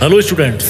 Hello students,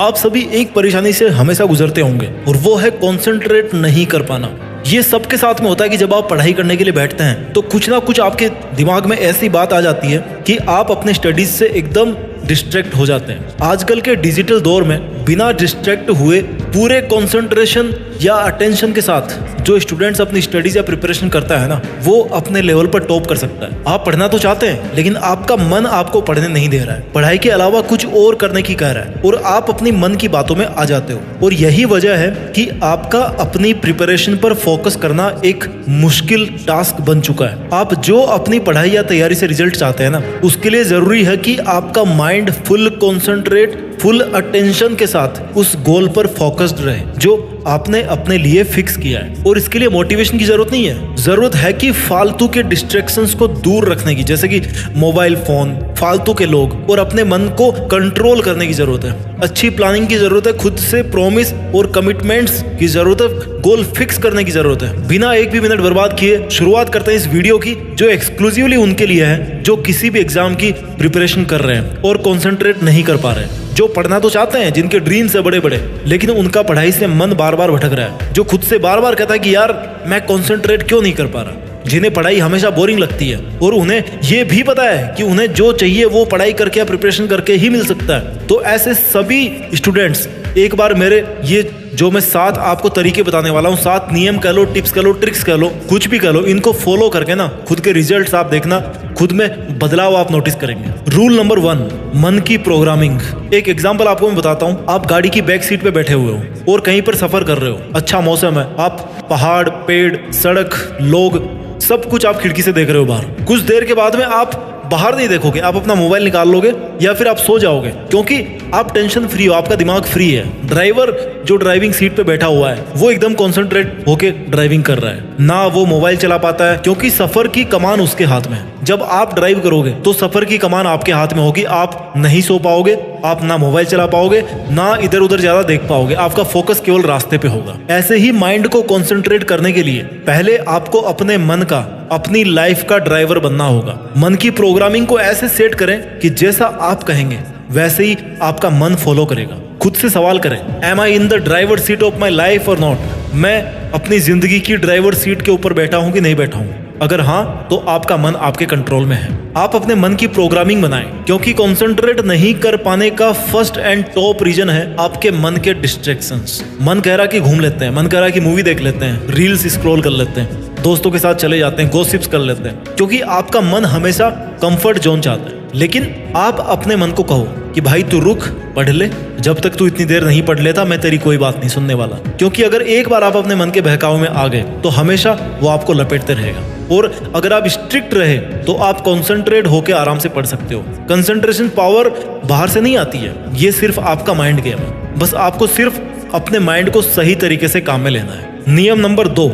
आप सभी एक परेशानी से हमेशा गुजरते होंगे और वो है कंसंट्रेट नहीं कर पाना। ये सबके साथ में होता है कि जब आप पढ़ाई करने के लिए बैठते हैं तो कुछ ना कुछ आपके दिमाग में ऐसी बात आ जाती है कि आप अपने स्टडीज से एकदम डिस्ट्रैक्ट हो जाते हैं। आजकल के डिजिटल दौर में बिना डिस्ट्रैक्ट हुए पूरे कंसंट्रेशन या अटेंशन के साथ जो स्टूडेंट्स अपनी स्टडीज या प्रिपरेशन करता है ना, वो अपने लेवल पर टॉप कर सकता है। आप पढ़ना तो चाहते हैं लेकिन आपका मन आपको पढ़ने नहीं दे रहा है, पढ़ाई के अलावा कुछ और करने की कह रहा है और आप अपनी मन की बातों में आ जाते हो। और यही वजह है कि आपका अपनी प्रिपरेशन पर फोकस करना एक मुश्किल टास्क बन चुका है। आप जो अपनी पढ़ाई या तैयारी से रिजल्ट चाहते हैं ना, उसके लिए जरूरी है कि आपका mind full concentrate, full attention के साथ उस गोल पर फोकस्ड रहे जो आपने अपने लिए फिक्स किया है। और इसके लिए मोटिवेशन की जरूरत नहीं है, जरूरत है कि फालतू के डिस्ट्रैक्शंस को दूर रखने की, जैसे कि मोबाइल फोन, फालतू के लोग, और अपने मन को कंट्रोल करने की जरूरत है। अच्छी प्लानिंग की जरूरत है, खुद से प्रॉमिस और कमिटमेंट्स की जरूरत है, गोल फिक्स करने की जरूरत है। बिना एक भी मिनट बर्बाद किए शुरुआत करते हैं इस वीडियो की, जो एक्सक्लूसिवली उनके लिए है जो किसी भी एग्जाम की प्रिपरेशन कर रहे हैं और कॉन्सेंट्रेट नहीं कर पा रहे हैं, जो पढ़ना तो चाहते हैं, जिनके ड्रीम्स है बड़े बड़े, लेकिन उनका पढ़ाई से मन बार बार भटक रहा है, जो खुद से बार बार कहता है कि यार मैं कॉन्सेंट्रेट क्यों नहीं कर पा रहा, जिन्हें पढ़ाई हमेशा बोरिंग लगती है और उन्हें ये भी पता है कि उन्हें जो चाहिए वो पढ़ाई करके या प्रिपरेशन करके ही मिल सकता है। तो ऐसे सभी स्टूडेंट्स एक बार मेरे ये जो मैं 7 आपको तरीके बताने वाला हूँ, 7 नियम कह लो, टिप्स कह लो, ट्रिक्स कह लो, कुछ भी कह लो, इनको फॉलो करके ना खुद के रिजल्ट्स आप देखना, खुद में बदलाव आप नोटिस करेंगे। रूल नंबर 1, मन की प्रोग्रामिंग। एक एग्जांपल आपको मैं बताता हूँ। आप गाड़ी की बैक सीट पे बैठे हुए हो और कहीं पर सफर कर रहे हो, अच्छा मौसम है, आप पहाड़, पेड़, सड़क, लोग, सब कुछ आप खिड़की से देख रहे हो बाहर। कुछ देर के बाद में आप बाहर नहीं देखोगे, आप अपना मोबाइल निकाल लोगे या फिर आप सो जाओगे, क्योंकि आप टेंशन फ्री हो, आपका दिमाग फ्री है। ड्राइवर जो ड्राइविंग सीट पे बैठा हुआ है वो एकदम कॉन्सेंट्रेट होके ड्राइविंग कर रहा है, ना वो मोबाइल चला पाता है, क्योंकि सफर की कमान उसके हाथ में है। जब आप ड्राइव करोगे तो सफर की कमान आपके हाथ में होगी, आप नहीं सो पाओगे, आप ना मोबाइल चला पाओगे, ना इधर उधर ज्यादा देख पाओगे, आपका फोकस केवल रास्ते पे होगा। ऐसे ही माइंड को कॉन्सेंट्रेट करने के लिए पहले आपको अपने मन का, अपनी लाइफ का ड्राइवर बनना होगा। मन की प्रोग्रामिंग को ऐसे सेट करें कि जैसा आप कहेंगे वैसे ही आपका मन फॉलो करेगा। खुद से सवाल करें, am I in the driver seat of my life or not? मैं अपनी जिंदगी की ड्राइवर सीट के ऊपर बैठा हूं कि नहीं बैठा हूं? अगर हाँ, तो आपका मन आपके कंट्रोल में है। आप अपने मन की प्रोग्रामिंग बनाएं, क्योंकि कंसंट्रेट नहीं कर पाने का फर्स्ट एंड टॉप रीजन है आपके मन के डिस्ट्रैक्शंस। मन कह रहा कि घूम लेते हैं, मन कह रहा कि मूवी देख लेते हैं, रील्स स्क्रॉल कर लेते हैं, दोस्तों के साथ चले जाते हैं, गॉसिप्स कर लेते हैं, क्योंकि आपका मन हमेशा कंफर्ट जोन चाहता है। लेकिन आप अपने मन को कहो कि भाई तू रुक, पढ़ ले, जब तक तू इतनी देर नहीं पढ़ लेता मैं तेरी कोई बात नहीं सुनने वाला। क्योंकि अगर एक बार आप अपने मन के बहकाव में आ गए तो हमेशा वो आपको लपेटते रहेगा। और अगर आप स्ट्रिक्ट रहे तो आप कॉन्सेंट्रेट होकर आराम से पढ़ सकते हो। कंसंट्रेशन पावर बाहर से नहीं आती है, ये सिर्फ आपका माइंड गेम है। बस आपको सिर्फ अपने माइंड को सही तरीके से काम में लेना है। नियम number 2,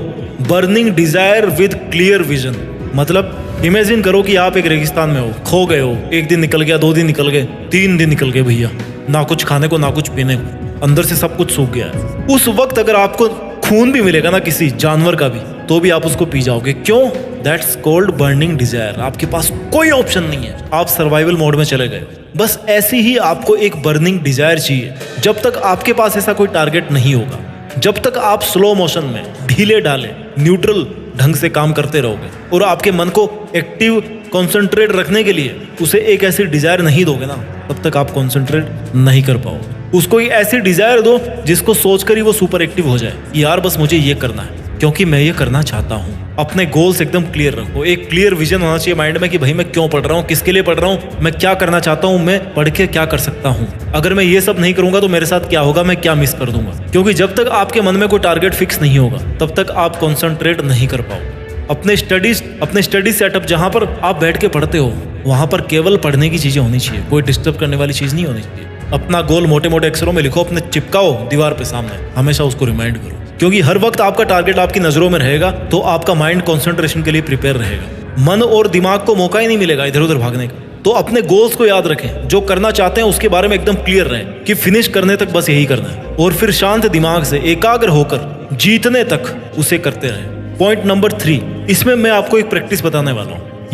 burning desire with clear vision. मतलब इमेजिन करो कि आप एक रेगिस्तान में हो, खो गए हो, 1 दिन निकल गया, 2 दिन निकल गए, 3 दिन निकल गए भैया, ना कुछ खाने को ना कुछ पीने को, अंदर से सब कुछ सूख गया है। उस वक्त अगर आपको खून भी मिलेगा ना किसी जानवर का भी, तो भी आप उसको पी जाओगे। क्यों? That's called burning desire. आपके पास कोई ऑप्शन नहीं है, आप सर्वाइवल मोड में चले गए। बस ऐसी ही आपको एक बर्निंग डिजायर चाहिए। जब तक आपके पास ऐसा कोई टारगेट नहीं होगा, जब तक आप स्लो मोशन में, ढीले ढाले, न्यूट्रल ढंग से काम करते रहोगे और आपके मन को एक्टिव, कंसंट्रेट रखने के लिए उसे एक ऐसी डिजायर नहीं दोगे ना, तब तक आप कंसंट्रेट नहीं कर पाओगे। उसको एक ऐसी डिजायर दो जिसको सोचकर ही वो सुपर एक्टिव हो जाए, यार बस मुझे ये करना है क्योंकि मैं ये करना चाहता हूँ। अपने गोल्स एकदम क्लियर रखो, एक क्लियर विजन होना चाहिए माइंड में कि भाई मैं क्यों पढ़ रहा हूँ, किसके लिए पढ़ रहा हूँ, मैं क्या करना चाहता हूँ, मैं पढ़ के क्या कर सकता हूँ, अगर मैं ये सब नहीं करूंगा तो मेरे साथ क्या होगा, मैं क्या मिस कर दूंगा। क्योंकि जब तक आपके मन में कोई टारगेट फिक्स नहीं होगा तब तक आप कॉन्सेंट्रेट नहीं कर पाओगे। अपने स्टडी सेटअप जहाँ पर आप बैठ के पढ़ते हो वहाँ पर केवल पढ़ने की चीजें होनी चाहिए, कोई डिस्टर्ब करने वाली चीज नहीं होनी चाहिए। अपना गोल मोटे मोटे अक्षरों में लिखो, अपने चिपकाओ दीवार पे सामने, हमेशा उसको रिमाइंड करो, क्योंकि हर वक्त आपका टारगेट आपकी नजरों में रहेगा तो आपका माइंड कंसंट्रेशन के लिए प्रिपेयर रहेगा। मन और दिमाग को मौका ही नहीं मिलेगा इधर उधर भागने का। तो अपने गोल्स को याद रखें, जो करना चाहते हैं उसके बारे में एकदम क्लियर रहें कि फिनिश करने तक बस यही करना है, और फिर शांत दिमाग से एकाग्र होकर जीतने तक उसे करते रहें। पॉइंट नंबर 3, इसमें मैं आपको एक प्रैक्टिस बताने वाला हूँ।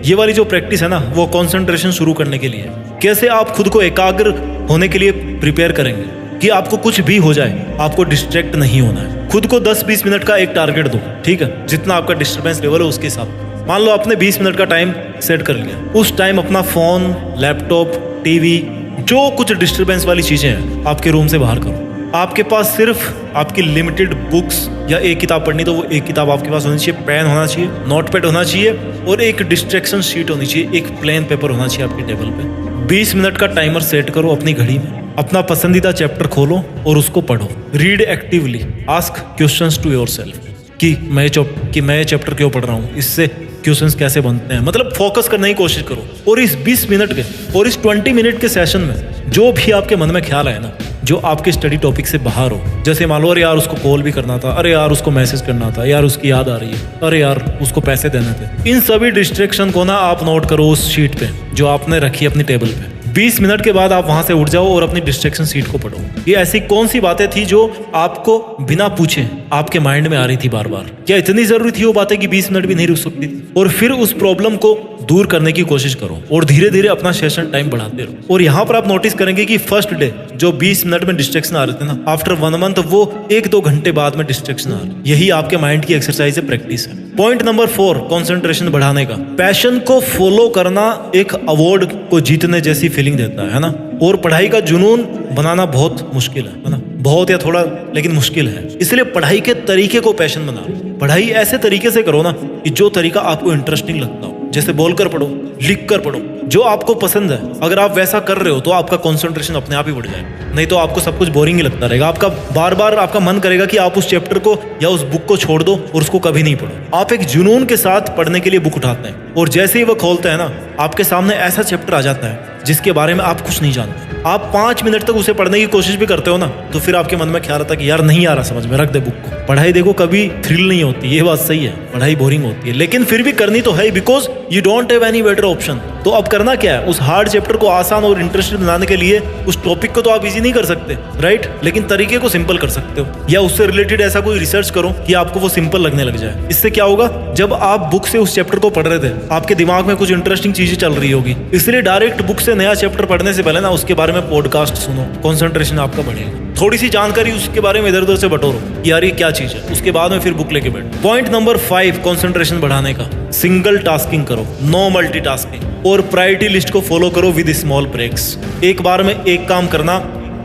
ये वाली जो प्रैक्टिस है ना, वो कंसंट्रेशन शुरू करने के लिए है। कैसे आप खुद को एकाग्र होने के लिए प्रिपेयर करेंगे कि आपको कुछ भी हो जाए, आपको डिस्ट्रैक्ट नहीं होना है। खुद को 10-20 मिनट का एक टारगेट दो, ठीक है, जितना आपका डिस्टर्बेंस लेवल है उसके हिसाब। मान लो आपने 20 मिनट का टाइम सेट कर लिया, उस टाइम अपना फोन, लैपटॉप, टीवी, जो कुछ डिस्टर्बेंस वाली चीजें हैं आपके रूम से बाहर करो। आपके पास सिर्फ आपकी लिमिटेड बुक्स या एक किताब पढ़नी तो वो एक किताब आपके पास होनी चाहिए, पेन होना चाहिए, नोटपैड होना चाहिए और एक डिस्ट्रैक्शन शीट होनी चाहिए, एक प्लेन पेपर होना चाहिए आपके टेबल पे। 20 मिनट का टाइमर सेट करो अपनी घड़ी में, अपना पसंदीदा चैप्टर खोलो और उसको पढ़ो। Read actively, ask questions to yourself कि मैं ये चैप्टर क्यों पढ़ रहा हूँ, इससे क्वेश्चंस कैसे बनते हैं, मतलब फोकस करने की कोशिश करो। और इस 20 मिनट के और इस 20 मिनट के सेशन में जो भी आपके मन में ख्याल आए ना, जो आपके स्टडी टॉपिक से बाहर हो, जैसे मान लो अरे यार उसको कॉल भी करना था, अरे यार उसको मैसेज करना था, यार उसकी याद आ रही है, अरे यार उसको पैसे देने थे, इन सभी डिस्ट्रैक्शन को ना आप नोट करो उस शीट पे जो आपने रखी अपनी टेबल पे। 20 मिनट के बाद आप वहां से उठ जाओ और अपनी डिस्ट्रैक्शन शीट को पढ़ो। ये ऐसी कौन सी बातें थी जो आपको बिना पूछे आपके माइंड में आ रही थी बार बार? क्या इतनी जरूरी थी वो बातें कि 20 मिनट भी नहीं रुक सकती थी? और फिर उस प्रॉब्लम को दूर करने की कोशिश करो और धीरे धीरे अपना सेशन टाइम बढ़ाते रहो। और यहाँ पर आप नोटिस करेंगे कि फर्स्ट डे जो 20 मिनट में डिस्ट्रैक्शन आ रहे थे ना, आफ्टर 1 मंथ वो 1-2 घंटे बाद में डिस्ट्रैक्शन आ रहे। यही आपके माइंड की एक्सरसाइज है, प्रैक्टिस है। पॉइंट नंबर 4, कंसंट्रेशन बढ़ाने का। पैशन को फॉलो करना एक अवार्ड को जीतने जैसी फीलिंग देता है ना। और पढ़ाई का जुनून बनाना बहुत मुश्किल है ना, बहुत या थोड़ा लेकिन मुश्किल है। इसलिए पढ़ाई के तरीके को पैशन बना लो। पढ़ाई ऐसे तरीके से करो ना कि जो तरीका आपको इंटरेस्टिंग लगता हो, जैसे बोलकर पढ़ो, लिख कर पढ़ो, जो आपको पसंद है। अगर आप वैसा कर रहे हो तो आपका कंसंट्रेशन अपने आप ही बढ़ जाएगा, नहीं तो आपको सब कुछ बोरिंग ही लगता रहेगा। आपका बार बार आपका मन करेगा कि आप उस चैप्टर को या उस बुक को छोड़ दो और उसको कभी नहीं पढ़ो। आप एक जुनून के साथ पढ़ने के लिए बुक उठाते हैं और जैसे ही वो खोलते हैं ना, आपके सामने ऐसा चैप्टर आ जाता है जिसके बारे में आप कुछ नहीं जानते। आप 5 मिनट तक उसे पढ़ने की कोशिश भी करते हो ना, तो फिर आपके मन में ख्याल आता है कि यार नहीं आ रहा समझ में, रख दे बुक को। पढ़ाई देखो कभी थ्रिल नहीं होती, ये बात सही है, पढ़ाई बोरिंग होती है, लेकिन फिर भी करनी तो है because you don't have any better option. तो अब करना क्या है, उस हार्ड चैप्टर को आसान और इंटरेस्टिंग बनाने के लिए उस टॉपिक को तो आप इजी नहीं कर सकते, राइट, लेकिन तरीके को सिंपल कर सकते हो, या उससे रिलेटेड ऐसा कोई रिसर्च करो कि आपको वो सिंपल लगने लग जाए। इससे क्या होगा, जब आप बुक से उस चैप्टर को पढ़ रहे थे आपके दिमाग में कुछ इंटरेस्टिंग चीजें चल रही होगी, इसलिए डायरेक्ट बुक से नया चैप्टर पढ़ने से पहले ना उसके बारे में पॉडकास्ट सुनो, कंसंट्रेशन आपका बढ़ेगा। थोड़ी सी जानकारी उसके बारे में इधर उधर से बटोरो, यार ये क्या चीज है, उसके बाद में फिर बुक लेके बैठो। पॉइंट नंबर 5 कंसंट्रेशन बढ़ाने का, सिंगल टास्किंग करो, नो मल्टीटास्किंग, और प्रायोरिटी लिस्ट को फॉलो करो विद स्मॉल ब्रेक्स। एक बार में एक काम करना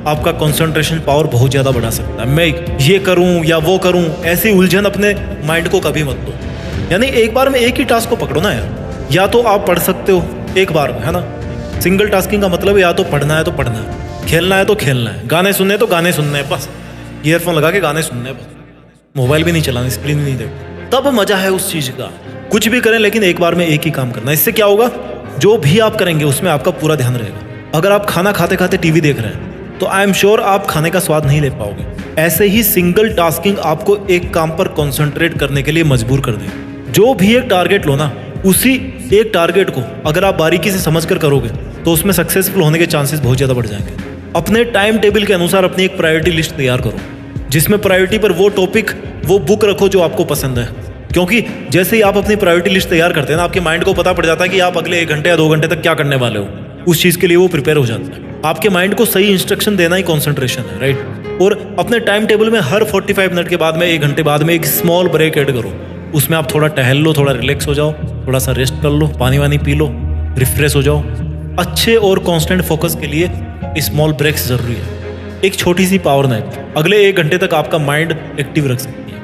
आपका कंसंट्रेशन पावर बहुत ज्यादा बढ़ा सकता है। मैं ये करूं या वो करूं, ऐसी उलझन अपने माइंड को कभी मत दो। यानी एक बार में एक ही टास्क को पकड़ो ना यार, या तो आप पढ़ सकते हो एक बार में, है ना। सिंगल टास्किंग का मतलब या तो पढ़ना है तो पढ़ना है, खेलना है तो खेलना है, गाने सुनने तो गाने सुनने हैं, बस ईयरफोन लगा के गाने सुनने हैं, बस मोबाइल भी नहीं चलाना, स्क्रीन भी नहीं देखना, तब मजा है उस चीज का। कुछ भी करें लेकिन एक बार में एक ही काम करना। इससे क्या होगा, जो भी आप करेंगे उसमें आपका पूरा ध्यान रहेगा। अगर आप खाना खाते खाते टीवी देख रहे हैं तो आई एम श्योर आप खाने का स्वाद नहीं ले पाओगे। ऐसे ही सिंगल टास्किंग आपको एक काम पर कॉन्सेंट्रेट करने के लिए मजबूर कर देगी। जो भी एक टारगेट लो ना, उसी एक टारगेट को अगर आप बारीकी से समझ कर करोगे तो उसमें सक्सेसफुल होने के चांसेस बहुत ज़्यादा बढ़ जाएंगे। अपने टाइम टेबल के अनुसार अपनी एक प्रायोरिटी लिस्ट तैयार करो, जिसमें प्रायोरिटी पर वो टॉपिक, वो बुक रखो जो आपको पसंद है। क्योंकि जैसे ही आप अपनी प्रायोरिटी लिस्ट तैयार करते हैं ना, आपके माइंड को पता पड़ जाता है कि आप अगले 1 घंटे या 2 घंटे तक क्या करने वाले हो। उस चीज़ के लिए वो प्रिपेयर हो जाता है। आपके माइंड को सही इंस्ट्रक्शन देना ही कॉन्सेंट्रेशन है, राइट। और अपने टाइम टेबल में हर 45 मिनट के बाद में, 1 घंटे बाद में एक स्मॉल ब्रेक ऐड करो। उसमें आप थोड़ा टहल लो, थोड़ा रिलैक्स हो जाओ, थोड़ा सा रेस्ट कर लो, पानी वानी पी लो, रिफ्रेश हो जाओ। अच्छे और कांस्टेंट फोकस के लिए स्मॉल ब्रेक्स जरूरी है। एक छोटी सी पावर नैप अगले 1 घंटे तक आपका माइंड एक्टिव रख सकती है,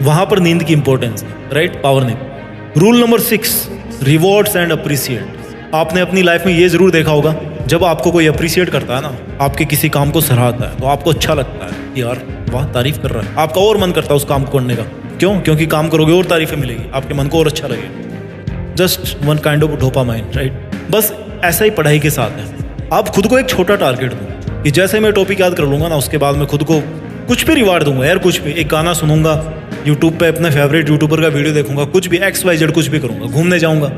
वहां पर नींद की इंपॉर्टेंस है, right, power nap. Rule number 6, rewards and appreciate. आपने अपनी लाइफ में ये जरूर देखा होगा, जब आपको कोई अप्रिसिएट करता है ना, आपके किसी काम को सराहता है, तो आपको अच्छा लगता है कि यार वाह तारीफ कर रहा है, आपका और मन करता है उस काम को करने का। क्यों? क्योंकि काम करोगे और तारीफें मिलेगी, आपके मन को और अच्छा लगेगा। Just one kind of dopamine, right. बस ऐसा ही पढ़ाई के साथ है। आप खुद को एक छोटा टारगेट दो कि जैसे मैं टॉपिक याद कर लूंगा ना, उसके बाद मैं खुद को कुछ भी रिवार्ड दूंगा यार, कुछ भी, एक गाना सुनूंगा, यूट्यूब पे अपने फेवरेट यूट्यूबर का वीडियो देखूंगा, कुछ भी XYZ कुछ भी करूंगा, घूमने जाऊंगा,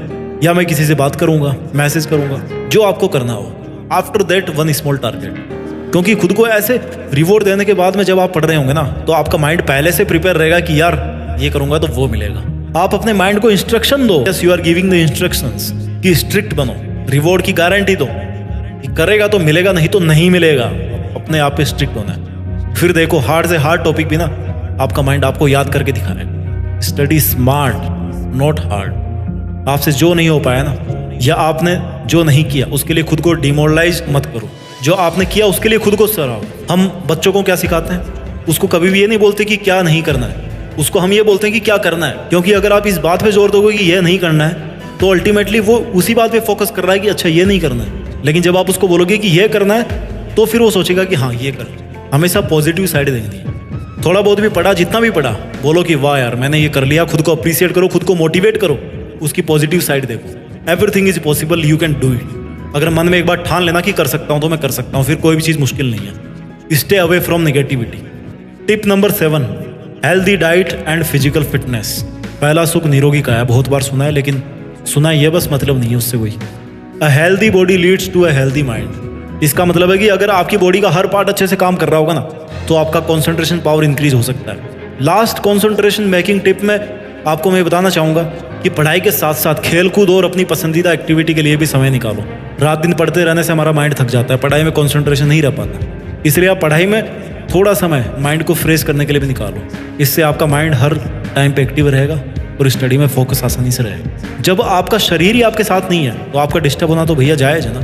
या मैं किसी से बात करूंगा, मैसेज करूंगा, जो आपको करना हो। After that one small target, क्योंकि खुद को ऐसे रिवॉर्ड देने के बाद में जब आप पढ़ रहे होंगे ना, तो आपका माइंड पहले से प्रिपेयर रहेगा कि यार ये करूंगा तो वो मिलेगा। आप अपने माइंड को इंस्ट्रक्शन दो, yes you are giving the instructions कि स्ट्रिक्ट बनो, रिवॉर्ड की गारंटी दो कि करेगा तो मिलेगा, नहीं तो नहीं मिलेगा। अपने आप पे स्ट्रिक्ट होना है। फिर देखो हार्ड से हार्ड टॉपिक भी ना आपका माइंड आपको याद करके दिखाएगा। Study smart not hard. आपसे जो नहीं हो पाया ना, या आपने जो नहीं किया उसके लिए खुद को डिमोरलाइज मत करो, जो आपने किया उसके लिए खुद को सराहो। हम बच्चों को क्या सिखाते हैं? उसको कभी भी ये नहीं बोलते कि क्या नहीं करना है, उसको हम ये बोलते हैं कि क्या करना है। क्योंकि अगर आप इस बात पे जोर दोगे कि ये नहीं करना है, तो अल्टीमेटली वो उसी बात पे फोकस कर रहा है कि अच्छा ये नहीं करना है। लेकिन जब आप उसको बोलोगे कि ये करना है, तो फिर वो सोचेगा कि हाँ ये कर। हमेशा पॉजिटिव साइड देनी है। थोड़ा बहुत भी पढ़ा, जितना भी पढ़ा, बोलो कि वाह यार मैंने ये कर लिया। खुद को अप्रिशिएट करो, खुद को मोटिवेट करो, उसकी पॉजिटिव साइड देखो। Everything is possible, you can do it. अगर मन में एक बार ठान लेना कि कर सकता हूँ तो मैं कर सकता हूँ, फिर कोई भी चीज़ मुश्किल नहीं है। Stay away from negativity. Tip number 7, healthy diet and physical fitness. पहला सुख निरोगी का है, बहुत बार सुना है, लेकिन सुना है ये बस मतलब नहीं है उससे कोई। A healthy body leads to a healthy mind. इसका मतलब है कि अगर आपकी बॉडी का हर पार्ट अच्छे से काम कर रहा होगा ना, तो आपका कंसंट्रेशन पावर इंक्रीज हो सकता है। लास्ट कंसंट्रेशन मेकिंग टिप में आपको मैं बताना चाहूँगा कि पढ़ाई के साथ साथ खेल कूद और अपनी पसंदीदा एक्टिविटी के लिए भी समय निकालो। रात दिन पढ़ते रहने से हमारा माइंड थक जाता है, पढ़ाई में कंसंट्रेशन नहीं रह पाता। इसलिए आप पढ़ाई में थोड़ा समय माइंड को फ्रेश करने के लिए भी निकालो। इससे आपका माइंड हर टाइम पे एक्टिव रहेगा और स्टडी में फोकस आसानी से रहेगा। जब आपका शरीर ही आपके साथ नहीं है, तो आपका डिस्टर्ब होना तो भैया जायज़ है ना,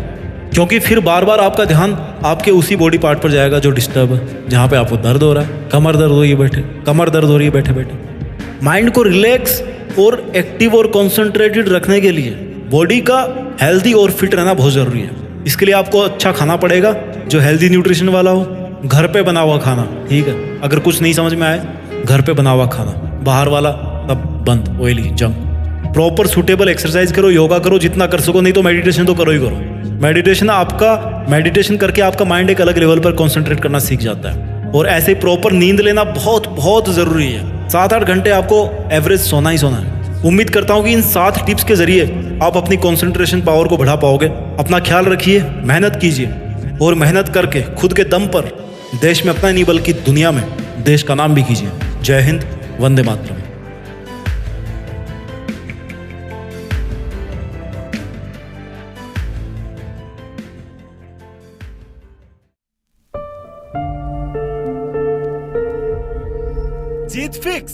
क्योंकि फिर बार बार आपका ध्यान आपके उसी बॉडी पार्ट पर जाएगा जो डिस्टर्ब है, जहाँ पे आपको दर्द हो रहा है। कमर दर्द हो रही है बैठे, कमर दर्द हो रही है बैठे बैठे। माइंड को रिलैक्स और एक्टिव और कॉन्सेंट्रेटेड रखने के लिए बॉडी का हेल्दी और फिट रहना बहुत ज़रूरी है। इसके लिए आपको अच्छा खाना पड़ेगा जो हेल्दी न्यूट्रिशन वाला हो, घर पे बना हुआ खाना, ठीक है। अगर कुछ नहीं समझ में आए, घर पे बना हुआ खाना, बाहर वाला तब बंद, oily junk. Proper suitable exercise करो, योगा करो जितना कर सको, नहीं तो मेडिटेशन तो करो ही करो। मेडिटेशन करके आपका माइंड एक अलग लेवल पर कॉन्सेंट्रेट करना सीख जाता है। और ऐसे प्रॉपर नींद लेना बहुत बहुत ज़रूरी है। 7-8 घंटे आपको एवरेज सोना ही सोना है। उम्मीद करता हूँ कि इन 7 टिप्स के जरिए आप अपनी कॉन्सेंट्रेशन पावर को बढ़ा पाओगे। अपना ख्याल रखिए, मेहनत कीजिए, और मेहनत करके खुद के दम पर देश में अपना नहीं बल्कि दुनिया में देश का नाम भी कीजिए। जय हिंद, वंदे मातरम। जीत फिक्स।